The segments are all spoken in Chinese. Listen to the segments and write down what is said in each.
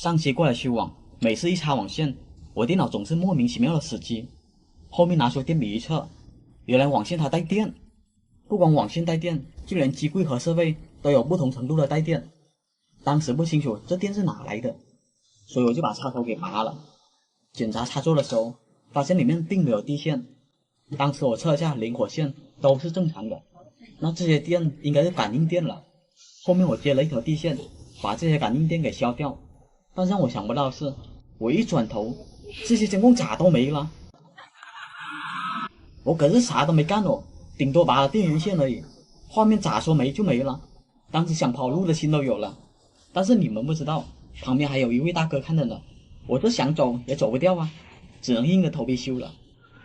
上期过来修网，每次一插网线，我电脑总是莫名其妙的死机。后面拿出电笔一测，原来网线它带电。不光网线带电，就连机柜和设备都有不同程度的带电。当时不清楚这电是哪来的，所以我就把插头给拔了。检查插座的时候，发现里面并没有地线。当时我测一下灵活线都是正常的，那这些电应该是感应电了。后面我接了一条地线，把这些感应电给消掉。但让我想不到的是，我一转头，这些监控咋都没了。我可是啥都没干哦，顶多拔了电源线而已，画面咋说没就没了。当时想跑路的心都有了，但是你们不知道，旁边还有一位大哥看着呢，我这想走也走不掉啊，只能硬着头皮修了。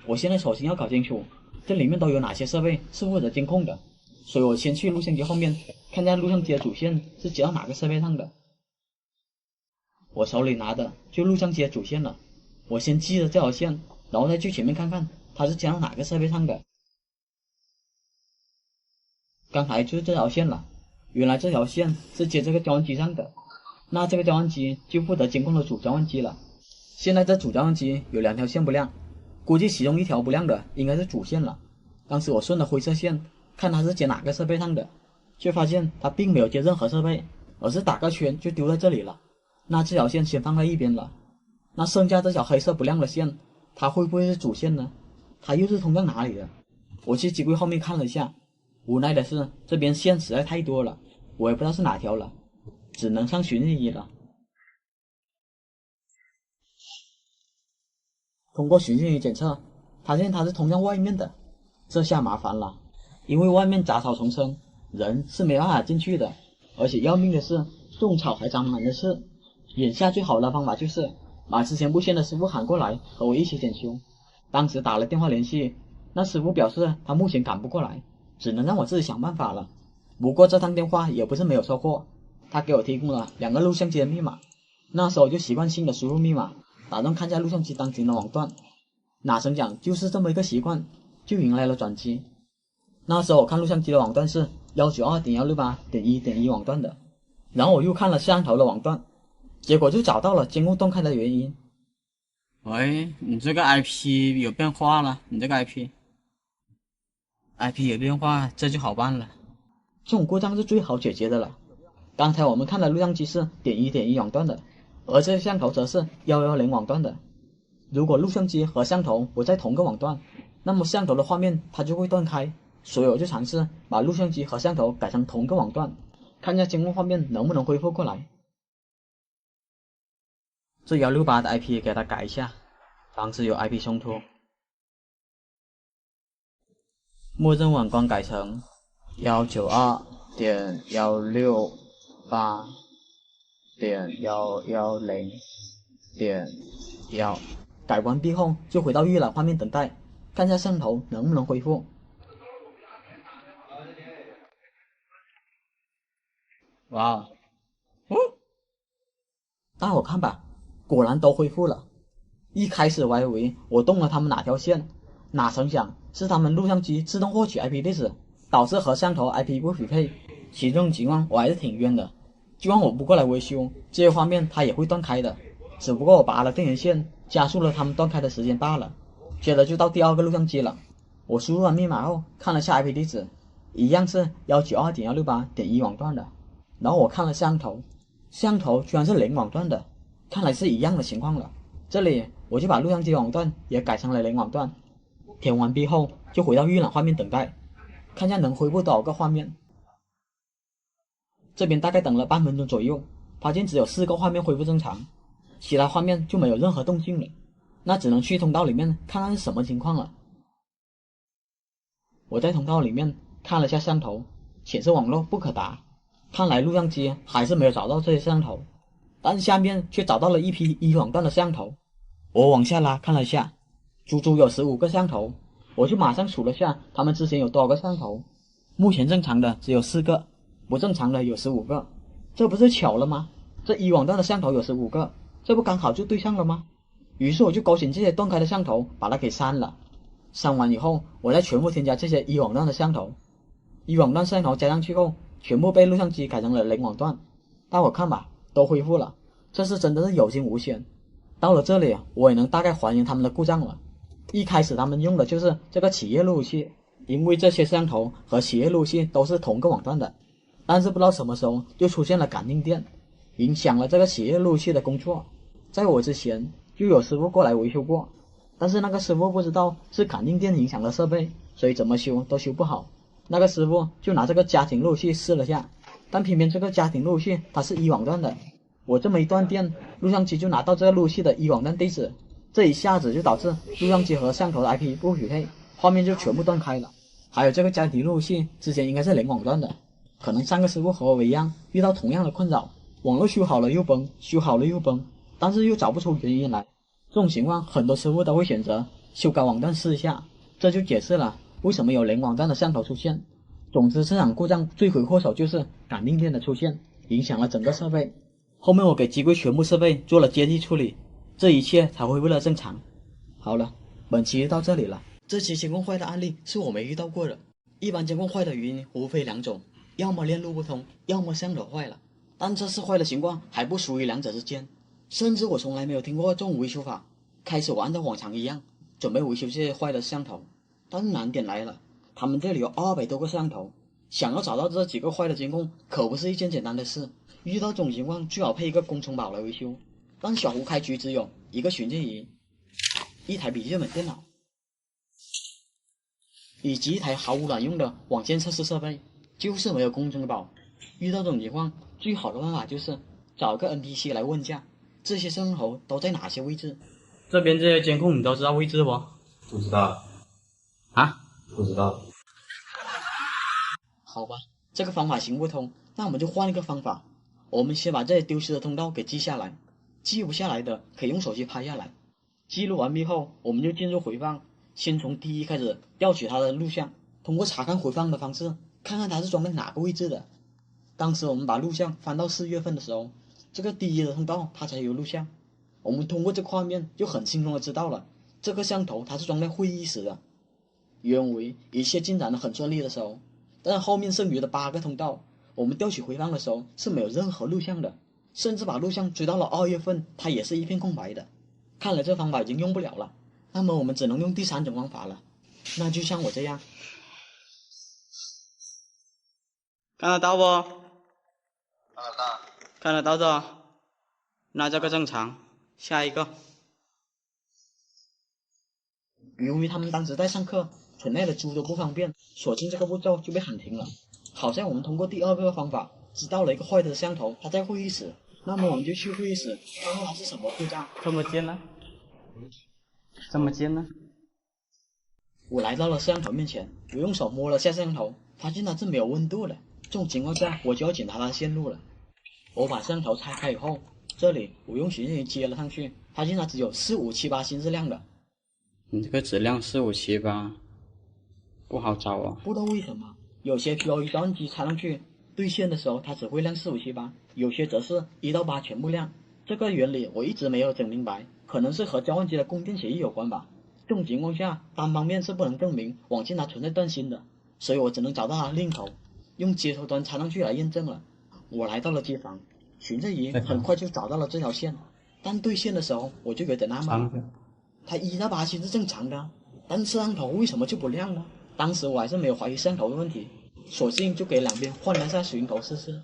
我现在首先要搞清楚这里面都有哪些设备是负责监控的，所以我先去录像机后面看下录像机的主线是接到哪个设备上的。我手里拿的就录像机的主线了，我先记着这条线，然后再去前面看看它是接到哪个设备上的。刚才就是这条线了，原来这条线是接这个交换机上的，那这个交换机就负责监控的主交换机了。现在这主交换机有两条线不亮，估计其中一条不亮的应该是主线了。当时我顺着灰色线看它是接哪个设备上的，却发现它并没有接任何设备，而是打个圈就丢在这里了。那这条线先放在一边了，那剩下这条黑色不亮的线，它会不会是主线呢？它又是通向哪里的？我去机柜后面看了一下，无奈的是这边线实在太多了，我也不知道是哪条了，只能上寻日仪了。通过寻日仪检测，发现它是通向外面的，这下麻烦了，因为外面杂草丛生，人是没办法进去的，而且要命的是种草还长满了刺。眼下最好的方法就是把之前布线的师傅喊过来和我一起检修。当时打了电话联系，那师傅表示他目前赶不过来，只能让我自己想办法了。不过这趟电话也不是没有收获，他给我提供了2个录像机的密码。那时候我就习惯性的输入密码，打算看下录像机当前的网段。哪成想就是这么一个习惯，就迎来了转机。那时候我看录像机的网段是 192.168.1.1 网段的，然后我又看了摄像头的网段，结果就找到了监控断开的原因。喂，你这个 IP 有变化了，你这个 IP 有变化，这就好办了。这种故障是最好解决的了。刚才我们看的录像机是 .1.1 网段的，而这摄像头则是110网段的。如果录像机和摄像头不在同个网段，那么摄像头的画面它就会断开，所以我就尝试把录像机和摄像头改成同个网段，看一下监控画面能不能恢复过来。这168的 IP 给它改一下，防止有 IP 冲突。默认网关改成 192.168.110.1， 改完毕后就回到预览画面等待，看下摄像头能不能恢复。哇哦，大伙看吧，果然都恢复了。一开始我还以为我动了他们哪条线，哪成想是他们录像机自动获取 IP 地址，导致和摄像头 IP 不匹配。其中情况我还是挺冤的，就算我不过来维修，这些画面它也会断开的，只不过我拔了电源线，加速了他们断开的时间罢了。接着就到第2个录像机了，我输入完密码后看了下 IP 地址，一样是 192.168.1 网段的。然后我看了摄像头，摄像头居然是0网段的，看来是一样的情况了。这里我就把录像机网段也改成了0网段，填完毕后就回到预览画面等待，看下能恢复多少个画面。这边大概等了半分钟左右，发现只有4个画面恢复正常，其他画面就没有任何动静了，那只能去通道里面看看是什么情况了。我在通道里面看了下摄像头，显示网络不可达，看来录像机还是没有找到这些摄像头，但下面却找到了一批1网段的摄像头。我往下拉看了下，足足有15个摄像头，我就马上数了下他们之前有多少个摄像头，目前正常的只有4个，不正常的有15个，这不是巧了吗？这1网段的摄像头有15个，这不刚好就对上了吗？于是我就勾选这些断开的摄像头，把它给删了。删完以后，我再全部添加这些1网段的摄像头。1网段摄像头加上去后，全部被录像机改成了0网段。大伙看吧，都恢复了，这是真的是有惊无险。到了这里，我也能大概还原他们的故障了。一开始他们用的就是这个企业路由器，因为这些摄像头和企业路由器都是同个网段的，但是不知道什么时候就出现了感应电，影响了这个企业路由器的工作。在我之前就有师傅过来维修过，但是那个师傅不知道是感应电影响了设备，所以怎么修都修不好。那个师傅就拿这个家庭路由器试了下，但偏偏这个家庭路由器它是一网段的，我这么一断电，录像机就拿到这个路由器的一网段地址，这一下子就导致录像机和摄像头的 IP 不匹配，画面就全部断开了。还有这个家庭路由器之前应该是连网段的，可能上个师傅和我一样遇到同样的困扰，网络修好了又崩，修好了又崩，但是又找不出原因来。这种情况很多师傅都会选择修改网段试一下，这就解释了为什么有连网段的摄像头出现。总之这场故障罪魁祸首就是感应电的出现，影响了整个设备。后面我给机柜全部设备做了接地处理，这一切才恢复了正常。好了，本期就到这里了。这期监控坏的案例是我没遇到过的。一般监控坏的原因无非两种，要么链路不通，要么摄像头坏了。但这次坏的情况还不属于两者之间，甚至我从来没有听过这种维修法。开始我按照往常一样准备维修这些坏的摄像头，但是难点来了，他们这里有200多个摄像头，想要找到这几个坏的监控可不是一件简单的事。遇到这种情况最好配一个工程宝来维修，但小胡开局只有一个巡检仪、一台笔记本电脑以及一台毫无卵用的网线测试设备，就是没有工程宝。遇到这种情况最好的办法就是找个 NPC 来问价，这些摄像头都在哪些位置。这边这些监控你都知道位置不？不知道啊？不知道。好吧，这个方法行不通，那我们就换一个方法。我们先把这些丢失的通道给记下来，记不下来的可以用手机拍下来。记录完毕后，我们就进入回放，先从第一开始调取它的录像，通过查看回放的方式，看看它是装在哪个位置的。当时我们把录像翻到4月份的时候，这个第一的通道它才有录像。我们通过这个画面就很轻松的知道了，这个摄像头它是装在会议室的。原为一切进展的很顺利的时候，但后面剩余的8个通道，我们调取回放的时候是没有任何录像的，甚至把录像追到了2月份，它也是一片空白的。看来这方法已经用不了了，那么我们只能用第3种方法了，那就像我这样。看得到不？看得到。看得到的，那这个正常。下一个，由于他们当时在上课，村内的猪都不方便，所幸这个步骤就被喊停了。好在我们通过第2个方法知道了一个坏的摄像头，它在会议室，那么我们就去会议室看看它是什么故障。这么近呢？这么近呢？我来到了摄像头面前，我用手摸了下摄像头，发现它是没有温度的。这种情况下，我就要检查它的线路了。我把摄像头拆开以后，这里我用巡检仪接了上去，发现它只有4578新质量的。你这个质量4578不好找啊。不知道为什么，有些 POE 照相机插上去对线的时候，它只会亮4578，有些则是1到8全部亮。这个原理我一直没有整明白，可能是和交换机的供电协议有关吧。这种情况下，单方面是不能证明网线它存在断芯的，所以我只能找到它另一头，用接头端插上去来验证了。我来到了机房，巡检仪很快就找到了这条线，但对线的时候我就有点纳闷，它1到8芯是正常的，但摄像头为什么就不亮呢？当时我还是没有怀疑摄像头的问题，索性就给两边换了下水银头试试。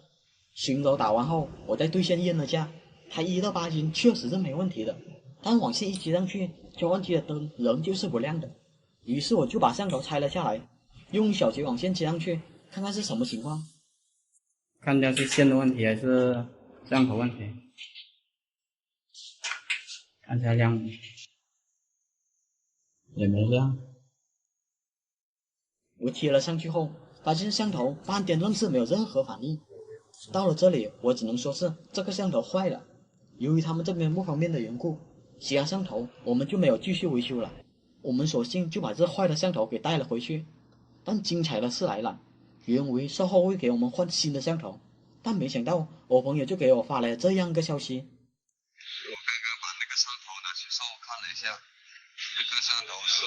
水银头打完后，我在对线验了下，它1到8芯确实是没问题的，但网线一接上去，交换机的灯仍旧是不亮的。于是我就把摄像头拆了下来，用小节网线接上去，看看是什么情况。看掉是线的问题还是摄像头问题？看一下亮没？也没亮。我贴了上去后，发现摄像头半天愣是没有任何反应。到了这里，我只能说是这个摄像头坏了。由于他们这边不方便的缘故，其他摄像头我们就没有继续维修了。我们索性就把这坏的摄像头给带了回去。但精彩的事来了，原为售后会给我们换新的摄像头，但没想到我朋友就给我发来这样一个消息。我刚刚把那个摄像头拿去售后看了一下，那个摄像头是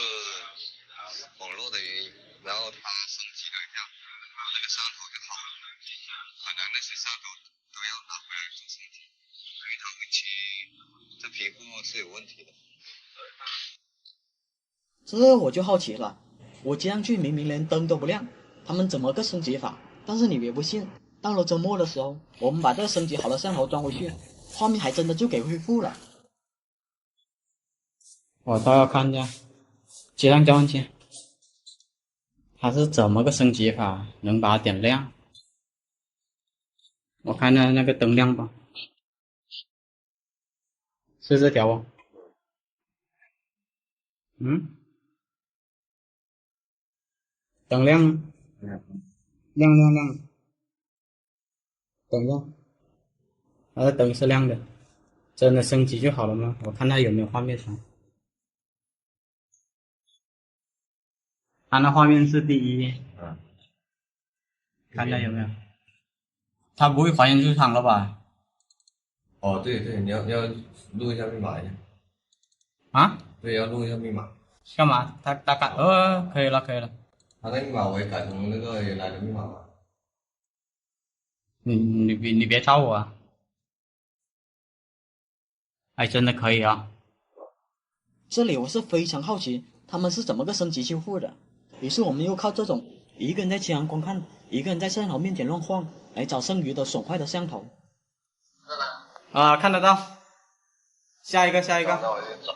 网络的原因，然后它升级了一下，那个摄像头就好了，可能那些摄像头都要拿回来做升级。于他们期这皮肤是有问题的。这我就好奇了，我接上去明明连灯都不亮，他们怎么个升级法？但是你别不信，到了周末的时候，我们把这个升级好的摄像头装回去，画面还真的就给恢复了。我倒要看一下，接上交换器，它是怎么个升级法，能把它点亮？我看看那个灯亮吧，是这条不？嗯，灯亮吗？亮亮亮，等一下，它的灯是亮的，真的升级就好了吗？我看它有没有画面传。它那画面是第一，看一下有没有。它不会还原出厂了吧？哦，对对，你要录一下密码呀。啊？对，要录一下密码。干嘛？他改可以了可以了。他那密码我也改成那个原来的密码了。你别抄我啊！哎，真的可以啊！这里我是非常好奇，他们是怎么个升级修复的。于是我们又靠这种一个人在前阳观看，一个人在摄像头面前乱晃，来找剩余的损坏的摄像头。啊，看得到。下一个，那我就找。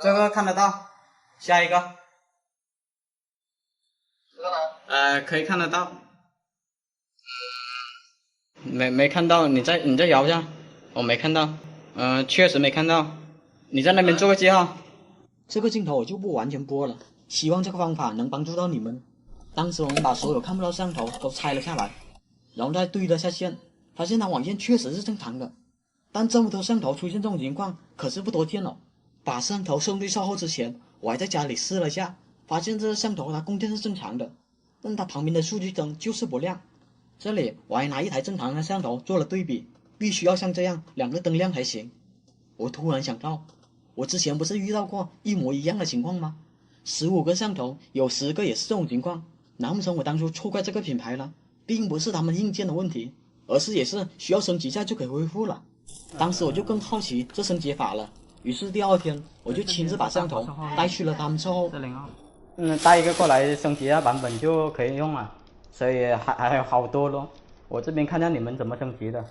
这个看得到。下一个。这个呢？可以看得到。没看到，你再摇一下。我没看到。确实没看到。你在那边做个记号。这个镜头我就不完全播了，希望这个方法能帮助到你们。当时我们把所有看不到摄像头都拆了下来，然后再对了下线，发现它网线确实是正常的。但这么多摄像头出现这种情况可是不多见了。把摄像头送去售后之前，我还在家里试了一下，发现这个摄像头它供电是正常的，但它旁边的数据灯就是不亮。这里我还拿一台正常的摄像头做了对比，必须要像这样两个灯亮才行。我突然想到，我之前不是遇到过一模一样的情况吗？15个摄像头有10个也是这种情况，难不成我当初错怪这个品牌了？并不是他们硬件的问题，而是也是需要升级一下就可以恢复了。当时我就更好奇这升级法了，于是第二天我就亲自把摄像头带去了他们售后。带一个过来升级一下版本就可以用了，所以还有好多咯。我这边看看你们怎么升级的。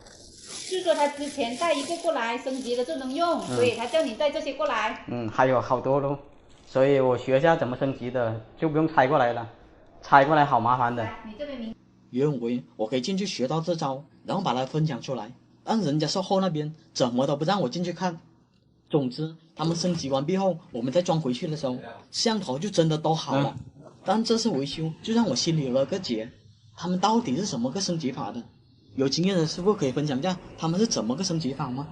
是说他之前带一个过来升级了就能用，所以他叫你带这些过来。还有好多咯，所以我学一下怎么升级的，就不用拆过来了，拆过来好麻烦的。你这边原为我可以进去学到这招，然后把它分享出来，让人家售后那边怎么都不让我进去看。总之，他们升级完毕后，我们再装回去的时候，摄像头就真的都好了。但这次维修就让我心里有了个结，他们到底是怎么个升级法的？有经验的师傅可以分享一下他们是怎么个升级法吗？